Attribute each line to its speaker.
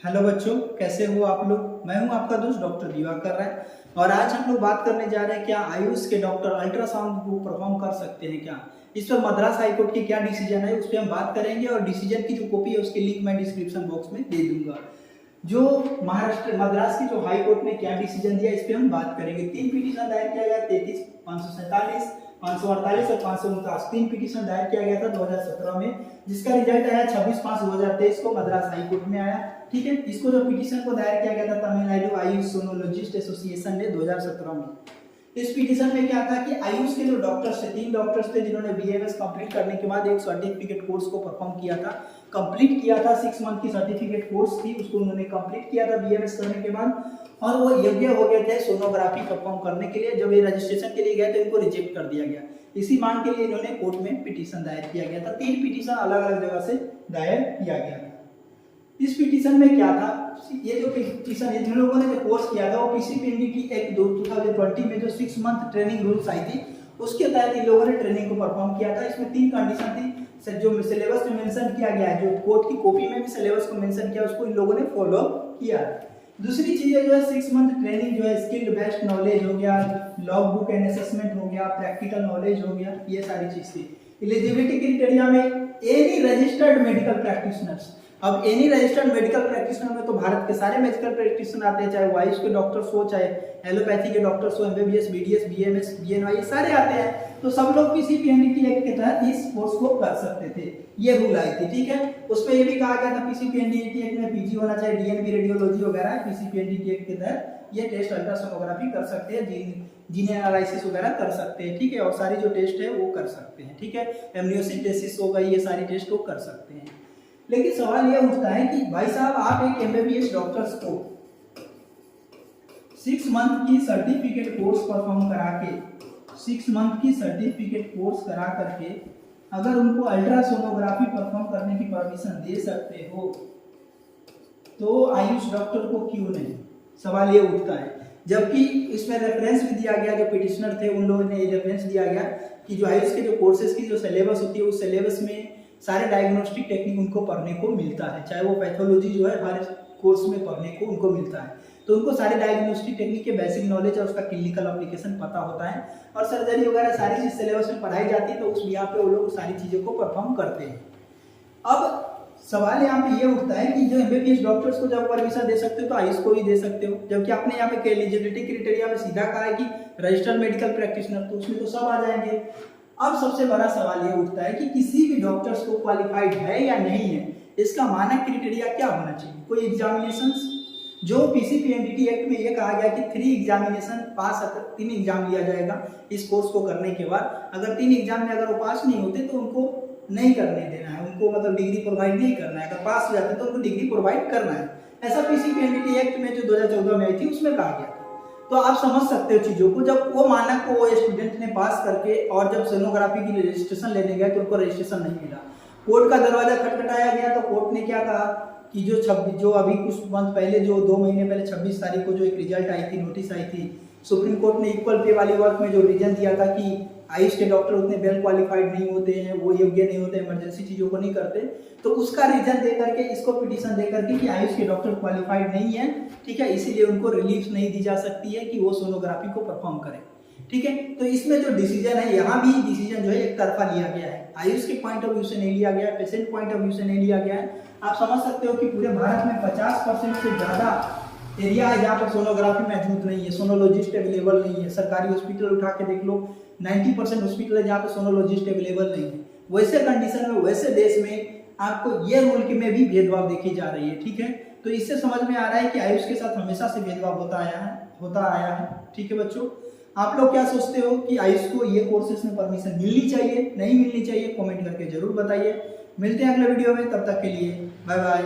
Speaker 1: Hello बच्चों, कैसे हो आप लोग। मैं हूं आपका दोस्त डॉक्टर दिवाकर राय और आज हम लोग बात करने जा रहे हैं क्या आयुष के डॉक्टर अल्ट्रासाउंड को परफॉर्म कर सकते हैं क्या। इस पर मद्रास हाईकोर्ट की क्या डिसीजन है उस पर हम बात करेंगे और डिसीजन की जो कॉपी है उसकी लिंक मैं डिस्क्रिप्शन बॉक्स में दे दूंगा। जो महाराष्ट्र मद्रास की जो हाई कोर्ट ने क्या डिसीजन दिया इस पे हम बात करेंगे। तीन पिटीशन दायर किया गया 33, 547, 548 और 549। तीन पिटीशन दायर किया गया था 2017 में, जिसका रिजल्ट आया 26/5/2023 को मद्रास हाई कोर्ट में आया। ठीक है, इसको जो पिटीशन को दायर किया गया था तमिलनाडु आयुष सोनोलॉजिस्ट एसोसिएशन ने 2017 में। इस पिटीशन में क्या था कि आयुष के जो डॉक्टर्स थे, 3 डॉक्टर्स थे जिन्होंने बीएमएस कंप्लीट करने के बाद एक सर्टिफिकेट कोर्स को परफॉर्म किया था, कंप्लीट किया था। 6 मंथ की सर्टिफिकेट कोर्स थी, उसको उन्होंने कंप्लीट किया था बीएमएस करने के बाद और वो योग्य हो गए थे सोनोग्राफी परफॉर्म करने के लिए। जब ये रजिस्ट्रेशन के लिए गए तो इनको रिजेक्ट कर दिया गया। इसी मांग के लिए इन्होंने कोर्ट में पिटीशन दायर किया गया था। 3 पिटीशन अलग अलग जगह से दायर किया गया था। इस पिटीशन में क्या था, ये जो पिटीशन इन लोगों ने जो कोर्स किया था वो पीसीपीएनडीटी एक्ट 2020 में जो 6 मंथ ट्रेनिंग रूल्स आई थी उसके तहत इन लोगों ने ट्रेनिंग को परफॉर्म किया था। इसमें 3 कंडीशन थी जो सिलेबस में मेंशन किया गया है, जो कोर्ट की कॉपी में भी सिलेबस को मेंशन किया उसको इन लोगों ने फॉलो किया। दूसरी चीज है जो है 6 मंथ ट्रेनिंग जो है स्किल्ड बेस्ड नॉलेज हो गया, लॉग बुक एंड असेसमेंट हो गया, प्रैक्टिकल नॉलेज हो गया, ये सारी चीज थी। एलिजिबिलिटी क्राइटेरिया में एनी रजिस्टर्ड मेडिकल प्रैक्टिशनर्स। अब एनी रजिस्टर्ड मेडिकल प्रैक्टिशनर में तो भारत के सारे मेडिकल प्रैक्टिशनर आते हैं, चाहे वो आयुष के डॉक्टर्स हो, चाहे एलोपैथी के डॉक्टर्स हो, एमबीबीएस, बीडीएस, बीएमएस, बीएनवाई, ये सारे आते हैं। तो सब लोग पीसीपीएनडीटी एक्ट के तहत इस कोर्स को कर सकते थे, ये रूल आई थी। ठीक है, उसमें ये भी कहा गया था पीसीपीएनडीटी एक्ट में पीजी होना चाहिए, डीएनबी रेडियोलॉजी वगैरह पीसीपीएनडीटी एक्ट के तहत ये टेस्ट अल्ट्रासोनोग्राफी कर सकते हैं, जीन एनालिसिस वगैरह कर सकते हैं। ठीक है, और सारी जो टेस्ट है वो कर सकते हैं। ठीक है, एमनियोसिंथेसिस हो गई, ये सारी टेस्ट वो कर सकते हैं। लेकिन सवाल यह उठता है कि भाई साहब आप एक एमबीबीएस डॉक्टर्स को 6 मंथ की सर्टिफिकेट कोर्स परफॉर्म करा के 6 मंथ की सर्टिफिकेट कोर्स करा करके अगर उनको अल्ट्रासोनोग्राफी परफॉर्म करने की परमिशन दे सकते हो तो आयुष डॉक्टर को क्यों नहीं, सवाल ये उठता है। जबकि इसमें रेफरेंस भी दिया गया, जो पिटिशनर थे उन लोगों ने ये रेफरेंस दिया गया कि जो आयुष के जो कोर्सेज की जो सिलेबस होती है उस सिलेबस में सारे डायग्नोस्टिक टेक्निक उनको पढ़ने को मिलता है, चाहे वो पैथोलॉजी जो है हर कोर्स में पढ़ने को उनको मिलता है। तो उनको सारे डायग्नोस्टिक टेक्निक के बेसिक नॉलेज और उसका क्लिनिकल एप्लीकेशन पता होता है और सर्जरी वगैरह सारी चीज सिलेबस में पढ़ाई जाती है, तो उस बिहार पे वो लोग सारी चीजों को परफॉर्म करते हैं। अब सवाल यहाँ पे ये उठता है कि जो एमबीबीएस डॉक्टर्स को जब परमिशन दे सकते हो तो आयुष को भी दे सकते हो, जबकि आपने यहाँ पे एलिजिबिलिटी क्राइटेरिया में सीधा कहा है कि रजिस्टर्ड मेडिकल प्रैक्टिशनर, तो उसमें तो सब आ जाएंगे। अब सबसे बड़ा सवाल ये उठता है कि किसी भी डॉक्टर्स को क्वालिफाइड है या नहीं है, इसका मानक क्राइटेरिया क्या होना चाहिए। कोई एग्जामिनेशंस, जो पीसीपीएनडीटी एक्ट में ये कहा गया कि 3 एग्जामिनेशन पास, अगर 3 एग्जाम लिया जाएगा इस कोर्स को करने के बाद, अगर 3 एग्जाम में अगर वो पास नहीं होते तो उनको नहीं करने देना है, उनको मतलब डिग्री प्रोवाइड नहीं करना है। अगर पास हो जाते तो उनको डिग्री प्रोवाइड करना है। ऐसा पीसीपीएनडीटी एक्ट में जो 2014 में आई थी उसमें कहा गया। तो आप समझ सकते हो चीजों को, जब वो मानक को वो स्टूडेंट ने पास करके और जब सोनोग्राफी के लिए रजिस्ट्रेशन लेने गए तो उनको रजिस्ट्रेशन नहीं मिला। कोर्ट का दरवाजा खटखटाया गया तो कोर्ट ने क्या कहा कि जो अभी कुछ मंथ पहले, जो 2 महीने पहले 26 तारीख को जो एक रिजल्ट आई थी, नोटिस आई थी, सुप्रीम कोर्ट ने इक्वल पे वाली वर्क में जो रीजन दिया था कि आयुष के डॉक्टर उतने वेल क्वालिफाइड नहीं होते हैं, वो योग्य नहीं होते, इमरजेंसी चीजों को नहीं करते, तो उसका रीजन दे करके इसको पिटीशन दे करके कि आयुष के डॉक्टर क्वालिफाइड नहीं है, ठीक है, इसीलिए उनको रिलीफ नहीं दी जा सकती है कि वो सोनोग्राफी को परफॉर्म करें। ठीक है, तो इसमें जो डिसीजन है, यहाँ भी डिसीजन जो है एक तरफा लिया गया है, आयुष के पॉइंट ऑफ व्यू से नहीं लिया गया है, पेशेंट पॉइंट ऑफ व्यू से नहीं लिया गया है। आप समझ सकते हो कि पूरे भारत में 50% से ज्यादा एरिया है जहाँ पर सोनोग्राफी मौजूद नहीं है, सोनोलॉजिस्ट अवेलेबल नहीं है। सरकारी हॉस्पिटल उठा के देख लो, 90% हॉस्पिटल है जहाँ पे सोनोलॉजिस्ट अवेलेबल नहीं है। वैसे कंडीशन में, वैसे देश में आपको ये रूल के में भी भेदभाव देखी जा रही है। ठीक है, तो इससे समझ में आ रहा है कि आयुष के साथ हमेशा से भेदभाव होता आया है। ठीक है बच्चों, आप लोग क्या सोचते हो कि आयुष को ये कोर्सेज में परमिशन मिलनी चाहिए, नहीं मिलनी चाहिए, कमेंट करके जरूर बताइए। मिलते हैं अगले वीडियो में, तब तक के लिए बाय बाय।